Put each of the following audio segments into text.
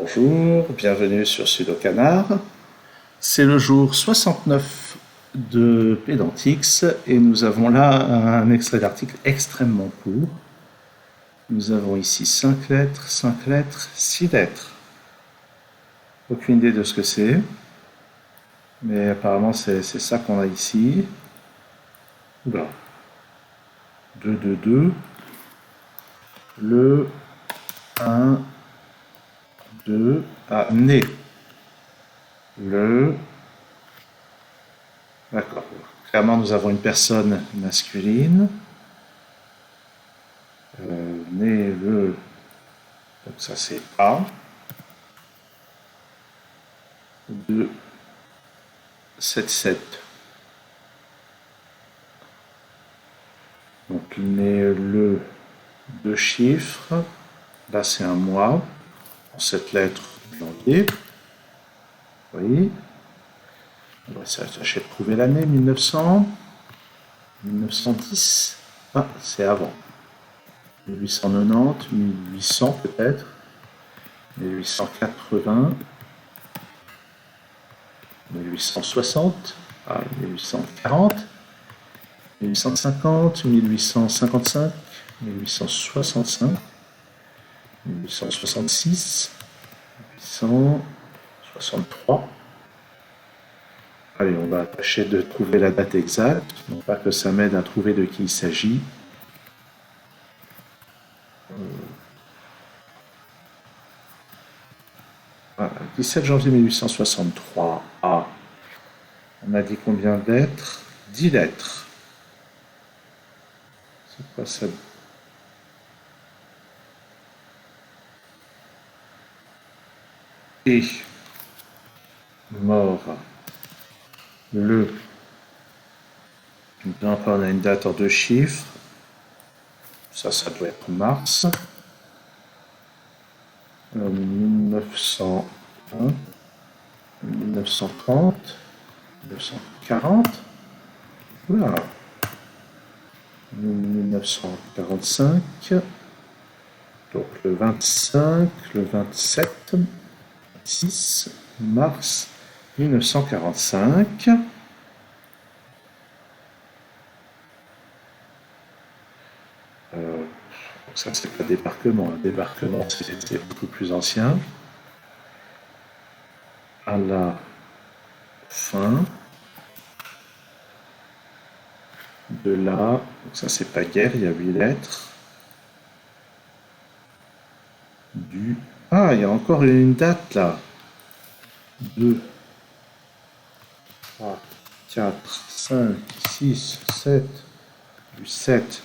Bonjour, bienvenue sur Sudo Canard. C'est le jour 69 de Pédantix et nous avons là un extrait d'article extrêmement court. Nous avons ici 5 lettres, 5 lettres, 6 lettres. Aucune idée de ce que c'est, mais apparemment c'est ça qu'on a ici. Oula. 2, 2, 2. Le 1, 2, né. Le... D'accord. Clairement, nous avons une personne masculine. Né le... Donc ça c'est A. 2, 7, 7. Donc né le 2 chiffres. Là c'est un mois. En cette lettre, janvier. Oui. On va chercher de trouver l'année, 1900. 1910. Ah, c'est avant. 1890, 1800 peut-être. 1880. 1860. Ah, 1840. 1850. 1855. 1865. 1866. 1863. Allez, on va tâcher de trouver la date exacte, non pas que ça m'aide à trouver de qui il s'agit. Voilà, 17 janvier 1863. Ah, on a dit combien de lettres? 10 lettres. C'est quoi ça? Et mort le. Donc on a une date en 2 chiffres. Ça doit être mars. 1901, 1930, 1940. Voilà. 1945. Donc le 25, le 27, 6 mars 1945. Ça, c'est pas débarquement. Un débarquement, c'était beaucoup plus ancien. À la fin de la... Donc ça, c'est pas guerre, il y a 8 lettres. Du... Ah, il y a encore une date, là. 2, 3, 4, 5, 6, 7, du 7.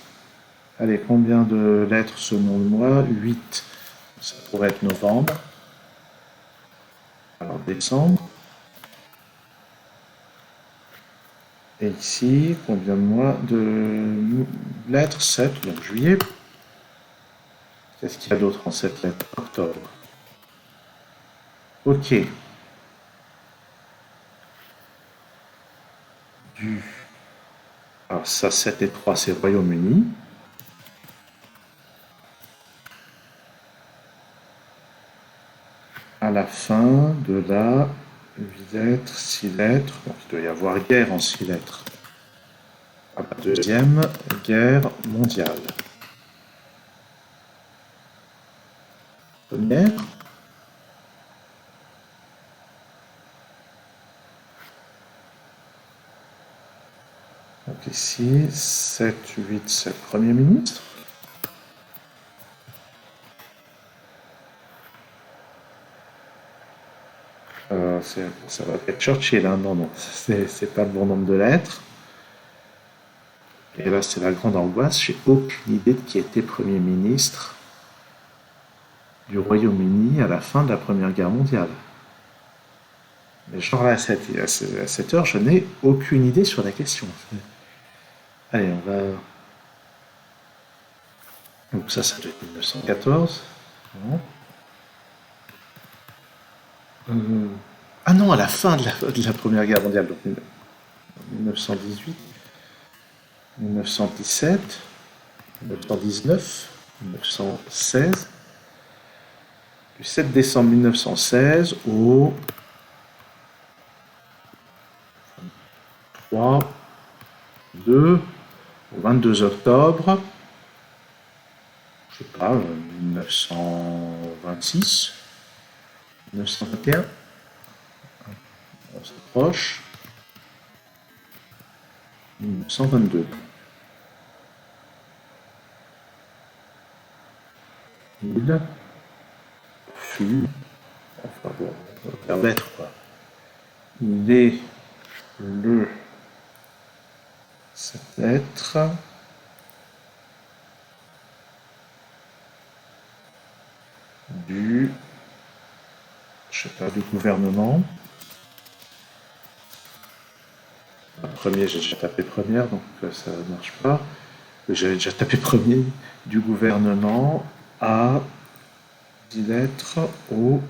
Allez, combien de lettres selon le mois? 8. Ça pourrait être novembre. Alors, décembre. Et ici, combien de mois de lettres? 7, donc juillet. Qu'est-ce qu'il y a d'autre en cette lettre? Octobre. Ok. Du... Alors ça, 7 et 3, c'est Royaume-Uni. À la fin de la 8 lettres, 6 lettres, donc il doit y avoir guerre en 6 lettres. À la Deuxième Guerre mondiale. Première. Donc ici, 7, 8, 7, Premier ministre. Ça va être Churchill, hein? Non, c'est pas le bon nombre de lettres. Et là, c'est la grande angoisse. J'ai aucune idée de qui était Premier ministre du Royaume-Uni à la fin de la Première Guerre mondiale. Mais genre là, à cette heure, je n'ai aucune idée sur la question. Allez, on va... Donc ça doit être 1914. Non. Ah non, à la fin de la Première Guerre mondiale, donc 1918, 1917, 1919, 1916. Du 7 décembre 1916 au 3, 2, au 22 octobre, je sais pas, 1926, 1921, on s'approche, 1922. Il fut, enfin bon, on va faire lettre quoi. Il est le, cette lettre, du, je sais pas, du gouvernement. Premier, j'ai déjà tapé première, donc ça ne marche pas. J'avais déjà tapé premier du gouvernement à 10 lettres au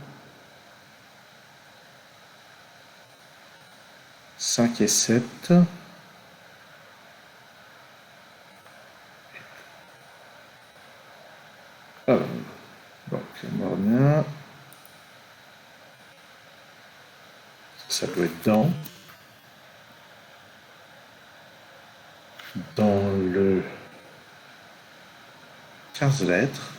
5 et 7. Alors, donc, Mornia, ça doit être dans le 15 lettres,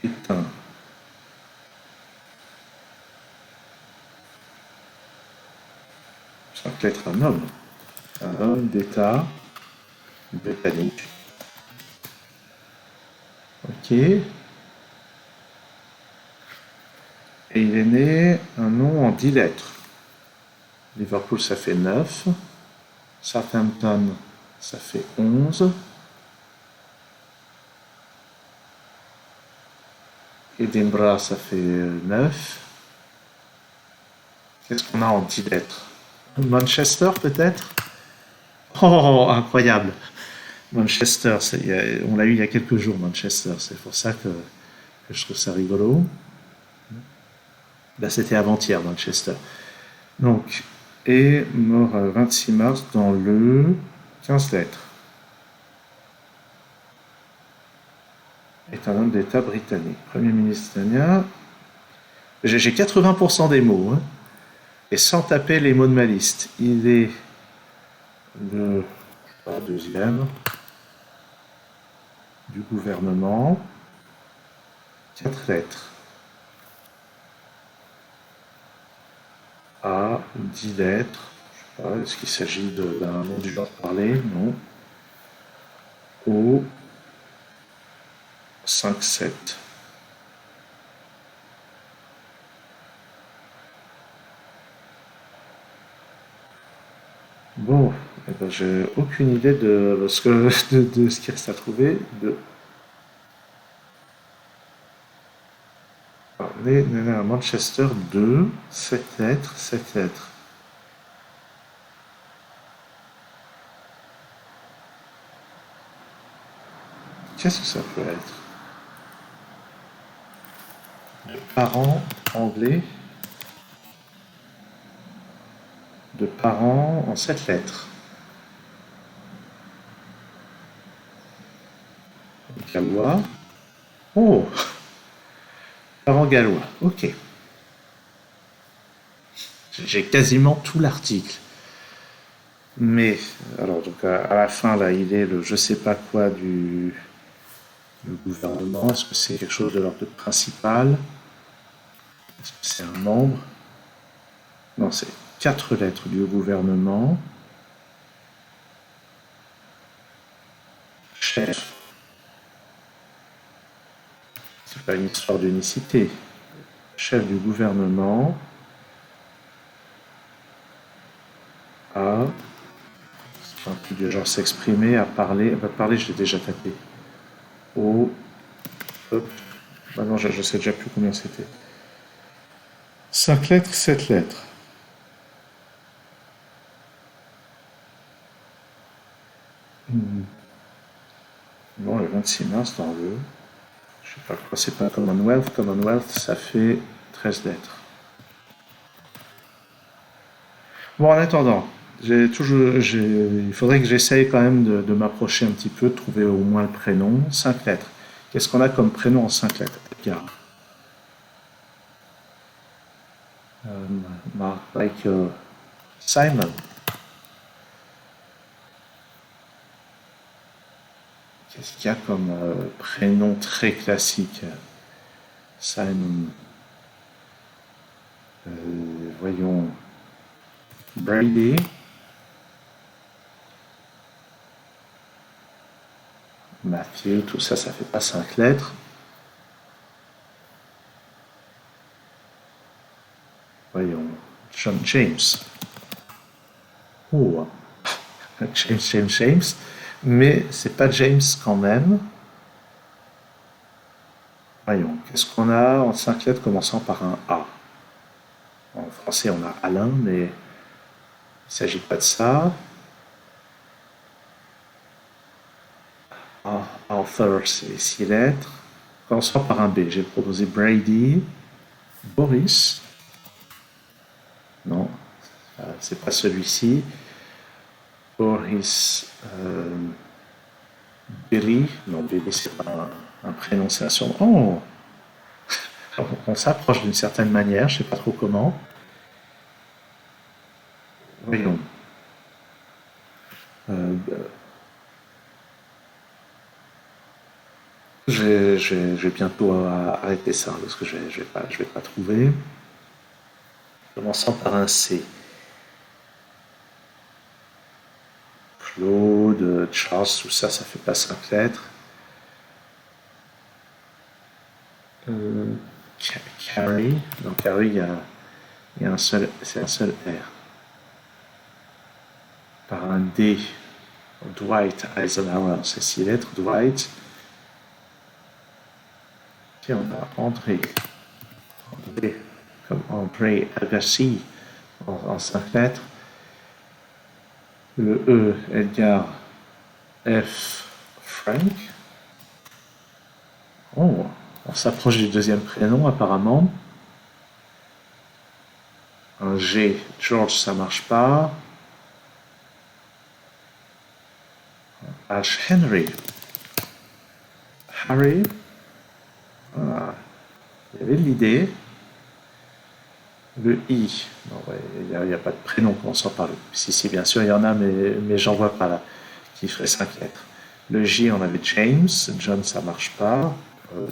est un 5 lettres, un homme d'État britannique. Ok. Et il est né un nom en 10 lettres. Liverpool, ça fait 9. Southampton, ça fait 11. Edinburgh, ça fait 9. Qu'est-ce qu'on a en 10 lettres? Manchester, peut-être? Oh, incroyable! Manchester, on l'a eu il y a quelques jours, Manchester. C'est pour ça que je trouve ça rigolo. Là, c'était avant-hier, Manchester. Donc, et mort le 26 mars dans le 15 lettres. Est un homme d'État britannique. Premier ministre italien. J'ai 80% des mots, hein, et sans taper les mots de ma liste. Il est le deuxième du gouvernement. 4 lettres. À 10 lettres. Je sais pas, est-ce qu'il s'agit d'un nom du genre parlé? Non. Au 5-7. Bon, eh ben, j'ai aucune idée de ce qu'il reste à trouver. Alors, né à Manchester, 2, 7 lettres, 7 lettres. Qu'est-ce que ça peut être? De parents anglais, de parents en 7 lettres. Gallois. Oh, parents gallois. Ok. J'ai quasiment tout l'article. Mais, alors, donc, à la fin, là, il est le je sais pas quoi du gouvernement. Est-ce que c'est quelque chose de l'ordre principal? Est-ce que c'est un membre? Non, c'est 4 lettres du gouvernement. Chef. C'est pas une histoire d'unicité. Chef du gouvernement à. C'est un truc du genre s'exprimer, à parler. Parler, je l'ai déjà tapé. Au. Hop. Ah non, je sais déjà plus combien c'était. 5 lettres, 7 lettres. Non, le 26 mars dans le. Je sais pas quoi, c'est pas Commonwealth. Commonwealth, ça fait 13 lettres. Bon, en attendant, il faudrait que j'essaye quand même de m'approcher un petit peu, de trouver au moins le prénom. 5 lettres. Qu'est-ce qu'on a comme prénom en 5 lettres? Edgar. Michael. Simon. Qu'est-ce qu'il y a comme prénom très classique? Simon. Voyons. Brady. Matthew, tout ça, ça fait pas 5 lettres. Voyons. John James. Oh. James. Mais c'est pas James quand même. Voyons. Qu'est-ce qu'on a en 5 lettres commençant par un A? En français, on a Alain, mais il ne s'agit pas de ça. Arthur, c'est 6 lettres. Commençons par un B. J'ai proposé Brady. Boris. Non, c'est pas celui-ci. Boris. Billy. Non, Billy, c'est pas un prénom, c'est un surnom. Oh! On s'approche d'une certaine manière, je sais pas trop comment. Voyons. Je vais bientôt arrêter ça parce que je vais pas trouver. Commençant par un C. Claude, Charles, tout ça, ça fait pas 5 lettres. Carrie. Dans Carrie, il y a un seul, c'est un seul R. Par un D. Dwight Eisenhower, c'est 6 lettres. Dwight. Et on a André. André, comme André Agassi, en 5 lettres. Le E, Edgar F. Frank. Oh, on s'approche du deuxième prénom apparemment. Un G, George, ça marche pas. Un H, Henry. Harry. Ah, il y avait de l'idée. Le I. Non, ouais, il n'y a pas de prénom commençant par le. Si, bien sûr, il y en a, mais j'en vois pas là. Qui ferait 5 lettres. Le J, on avait James. John, ça marche pas.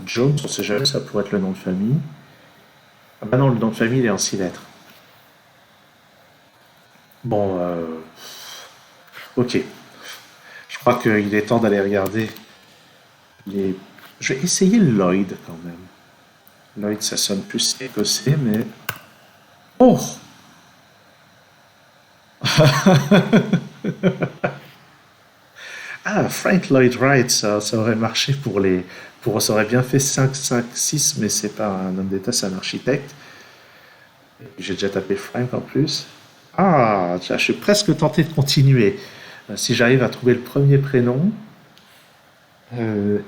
Jones, on sait jamais, ça pourrait être le nom de famille. Ah bah non, le nom de famille, il est en 6 lettres. Bon, ok. Je crois qu'il est temps d'aller regarder les. Je vais essayer Lloyd quand même. Lloyd, ça sonne plus écossais, mais. Oh! Ah, Frank Lloyd Wright, ça aurait marché pour les. Ça aurait bien fait 5, 5, 6, mais c'est pas un homme d'État, c'est un architecte. J'ai déjà tapé Frank en plus. Ah, tiens, je suis presque tenté de continuer. Si j'arrive à trouver le premier prénom, euh,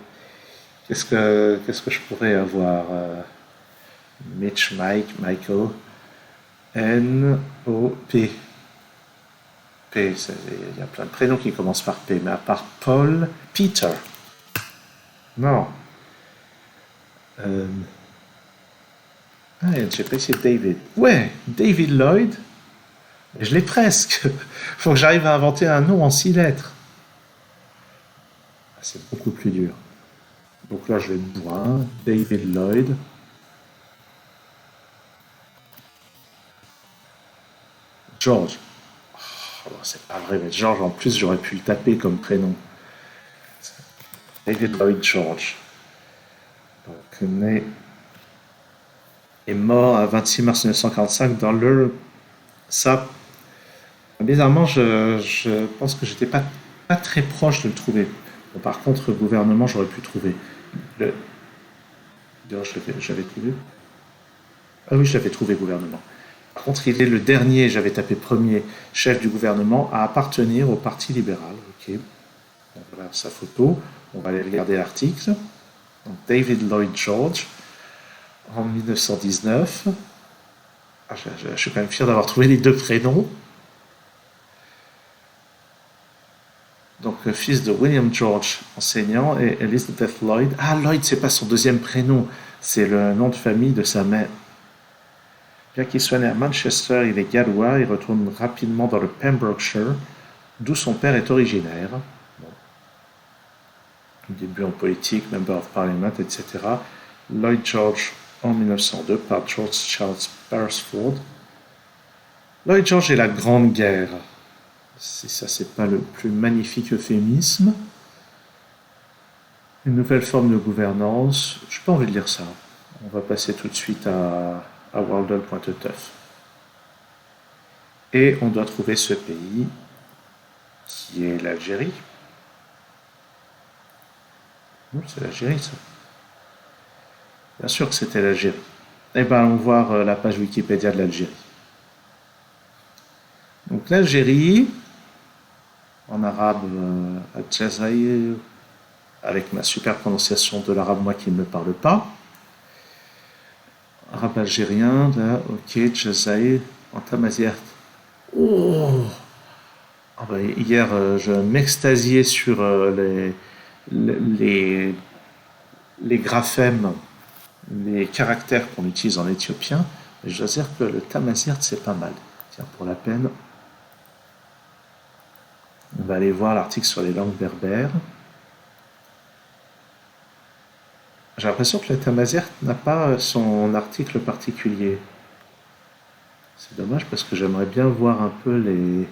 qu'est-ce que je pourrais avoir? Mitch, Mike, Michael, N, O, P. P, il y a plein de prénoms qui commencent par P, mais à part Paul, Peter. Non. Euh, j'ai pas essayé David. Ouais, David Lloyd. Je l'ai presque. Faut que j'arrive à inventer un nom en 6 lettres. Ah, c'est beaucoup plus dur. Donc là, je vais me boire. David Lloyd. George. Oh, c'est pas vrai, mais George, en plus, j'aurais pu le taper comme prénom. David Lloyd George. Donc, né est mort à 26 mars 1945 dans le. Ça, bizarrement, je pense que j'étais pas très proche de le trouver. Bon, par contre, gouvernement, j'aurais pu trouver. Le, d'ailleurs, j'avais trouvé. Ah oui, j'avais trouvé gouvernement. Par contre, il est le dernier, j'avais tapé premier, chef du gouvernement à appartenir au Parti libéral. Ok. Donc, voilà sa photo. On va aller regarder l'article. Donc, David Lloyd George, en 1919. Ah, je suis quand même fier d'avoir trouvé les deux prénoms. Donc, Donc, fils de William George, enseignant, et Elizabeth Lloyd. Ah, Lloyd, c'est pas son deuxième prénom, c'est le nom de famille de sa mère. Bien qu'il soit né à Manchester, il est gallois et retourne rapidement dans le Pembrokeshire, d'où son père est originaire. Bon. Début en politique, Member of Parliament, etc. Lloyd George en 1902 par George Charles Beresford. Lloyd George et la Grande Guerre. Si ça, c'est pas le plus magnifique euphémisme. Une nouvelle forme de gouvernance. Je n'ai pas envie de lire ça. On va passer tout de suite à Walden Pointe-Teuf. Et on doit trouver ce pays qui est l'Algérie. Non, c'est l'Algérie, ça. Bien sûr que c'était l'Algérie. Eh bien, allons voir la page Wikipédia de l'Algérie. Donc l'Algérie, en arabe Al-Jazaïr, avec ma super prononciation de l'arabe, moi qui ne me parle pas. Arabe algérien, là, ok, Jazaïr, en tamazight. Oh, ah ben, hier, je m'extasiais sur les, les graphèmes, les caractères qu'on utilise en éthiopien. Et je dois dire que le tamazight, c'est pas mal. Tiens, pour la peine, on va aller voir l'article sur les langues berbères. J'ai l'impression que le tamazight n'a pas son article particulier. C'est dommage parce que j'aimerais bien voir un peu les...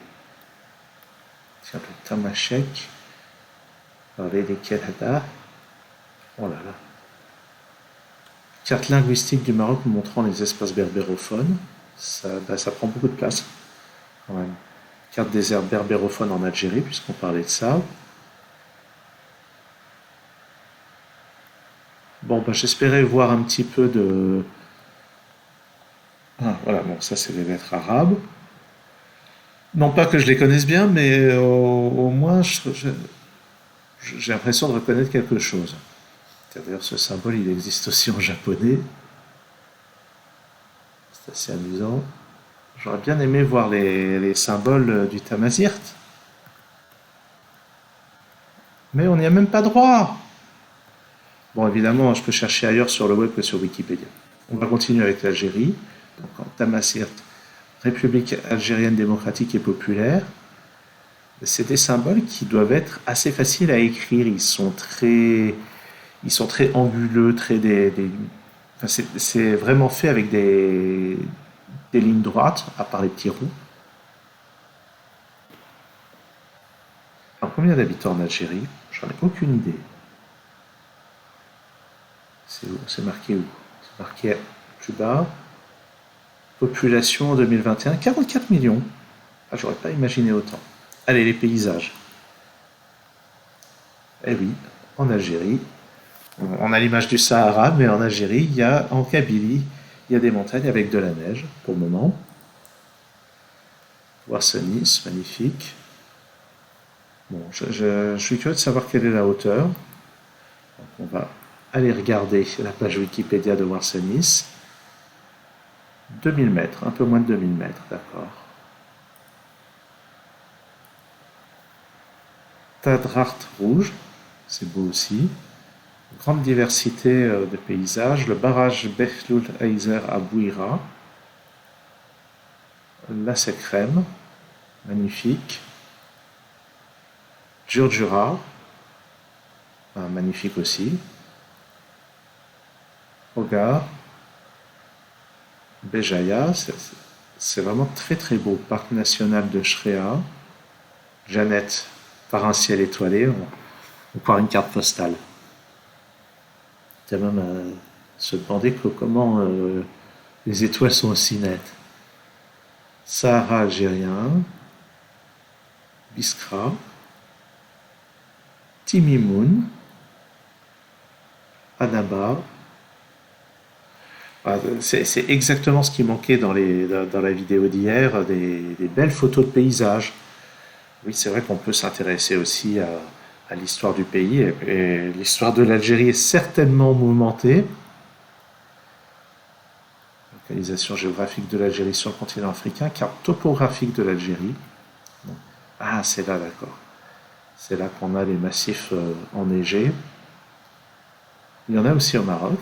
Tiens, le tamashek. Parler des Kelhada. Oh là là. Carte linguistique du Maroc montrant les espaces berbérophones. Ça prend beaucoup de place quand même. Carte des aires berbérophones en Algérie, puisqu'on parlait de ça. Bon, j'espérais voir un petit peu de... Ah, voilà, bon, ça c'est les lettres arabes. Non pas que je les connaisse bien, mais au moins j'ai l'impression de reconnaître quelque chose. D'ailleurs, ce symbole, il existe aussi en japonais. C'est assez amusant. J'aurais bien aimé voir les symboles du tamazight. Mais on n'y a même pas droit. Bon, évidemment, je peux chercher ailleurs sur le web que sur Wikipédia. On va continuer avec l'Algérie. Donc, en tamazight, République algérienne démocratique et populaire. C'est des symboles qui doivent être assez faciles à écrire. Ils sont très anguleux, enfin, c'est vraiment fait avec des lignes droites, à part les petits ronds. Alors, combien d'habitants en Algérie? J'en ai aucune idée. C'est où? C'est marqué où? C'est marqué plus bas. Population en 2021, 44 millions. Ah, j'aurais pas imaginé autant. Allez, les paysages. Eh oui, en Algérie, on a l'image du Sahara, mais en Algérie, en Kabylie, il y a des montagnes avec de la neige, pour le moment. Ouarsenis, magnifique. Bon, je suis curieux de savoir quelle est la hauteur. Donc on va aller regarder la page Wikipédia de Ouarsenis. 2000 mètres, un peu moins de 2000 mètres, d'accord. Tadrart rouge, c'est beau aussi. Grande diversité de paysages. Le barrage Bechloul Heiser à Bouira. Là, c'est crème, magnifique. Djurdjura, magnifique aussi. Hogar, Béjaïa, c'est vraiment très très beau. Parc national de Shrea. Jeannette, par un ciel étoilé, on croit une carte postale. Tu as même à se demander comment les étoiles sont aussi nettes. Sahara algérien, Biskra, Timimoun, Annaba. Ah, c'est exactement ce qui manquait dans la vidéo d'hier, des belles photos de paysages. Oui, c'est vrai qu'on peut s'intéresser aussi à l'histoire du pays, et l'histoire de l'Algérie est certainement mouvementée. Localisation géographique de l'Algérie sur le continent africain, carte topographique de l'Algérie. Ah, c'est là, d'accord. C'est là qu'on a les massifs enneigés. Il y en a aussi au Maroc.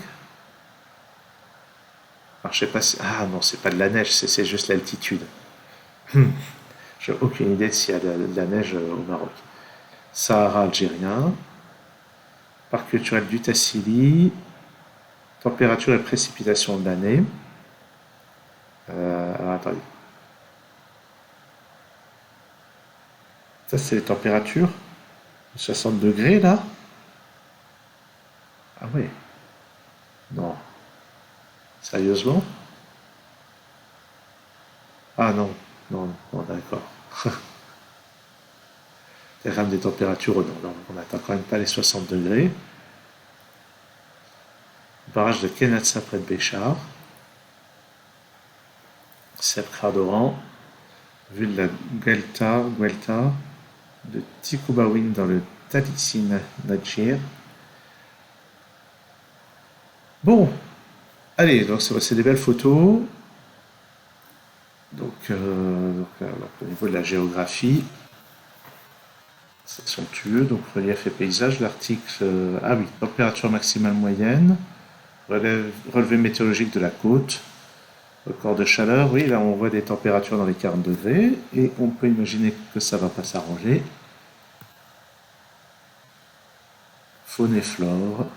Alors, je sais pas si... Ah non, c'est pas de la neige, c'est juste l'altitude. J'ai aucune idée de s'il y a de la neige au Maroc. Sahara algérien, parc culturel du Tassili, température et précipitation de l'année. Alors attendez. Ça, c'est les températures. 60 degrés là. Ah ouais. Non. Sérieusement? Ah non. Non, non, d'accord. Les rames des températures, non, non, on n'atteint quand même pas les 60 degrés. Barrage de Kenatsa près de Béchar. Sepkra d'Oran. Vue de la Guelta de Tikubawin dans le Talissin Nadjir. Bon, allez, donc c'est des belles photos. Donc, au niveau de la géographie, c'est somptueux. Donc, relief et paysage. L'article, ah oui, température maximale moyenne. Relevé météorologique de la côte. Record de chaleur, oui, là on voit des températures dans les 40 degrés. Et on peut imaginer que ça ne va pas s'arranger. Faune et flore.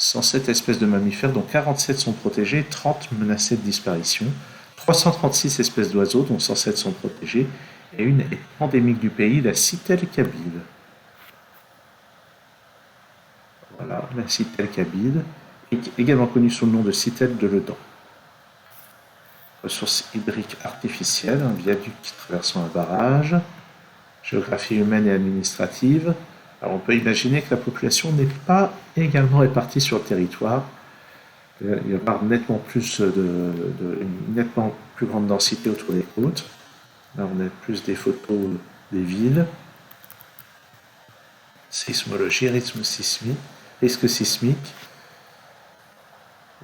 107 espèces de mammifères, dont 47 sont protégées, 30 menacées de disparition, 336 espèces d'oiseaux, dont 107 sont protégées, et une est endémique du pays, la citelle kabyle. Voilà, la citelle kabyle, également connue sous le nom de citelle de Ledan. Ressources hydriques artificielles, un viaduc traversant un barrage, géographie humaine et administrative. Alors on peut imaginer que la population n'est pas également répartie sur le territoire. Il va y avoir nettement une nettement plus grande densité autour des côtes. Là on a plus des photos des villes. Sismologie, risque sismique.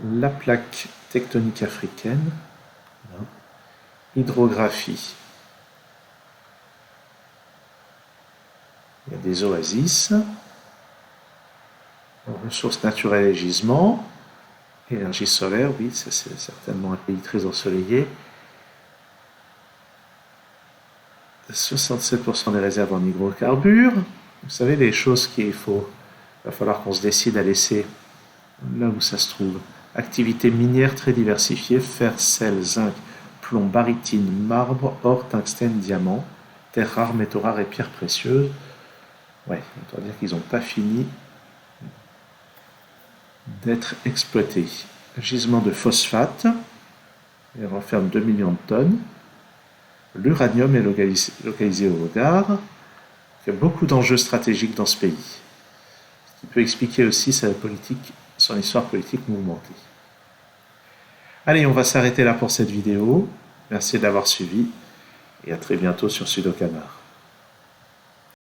La plaque tectonique africaine. Hydrographie. Il y a des oasis, ressources naturelles et gisements, énergie solaire, oui, c'est certainement un pays très ensoleillé. 67% des réserves en hydrocarbures. Vous savez, les choses il va falloir qu'on se décide à laisser là où ça se trouve. Activités minières très diversifiées, fer, sel, zinc, plomb, barytine, marbre, or, tungstène, diamant, terres rares, métaux rares et pierres précieuses. Ouais, on doit dire qu'ils n'ont pas fini d'être exploités. Gisement de phosphate, il renferme 2 millions de tonnes. L'uranium est localisé au Gard. Il y a beaucoup d'enjeux stratégiques dans ce pays, ce qui peut expliquer aussi son histoire politique mouvementée. Allez, on va s'arrêter là pour cette vidéo. Merci de l'avoir suivi et à très bientôt sur Sudokanar.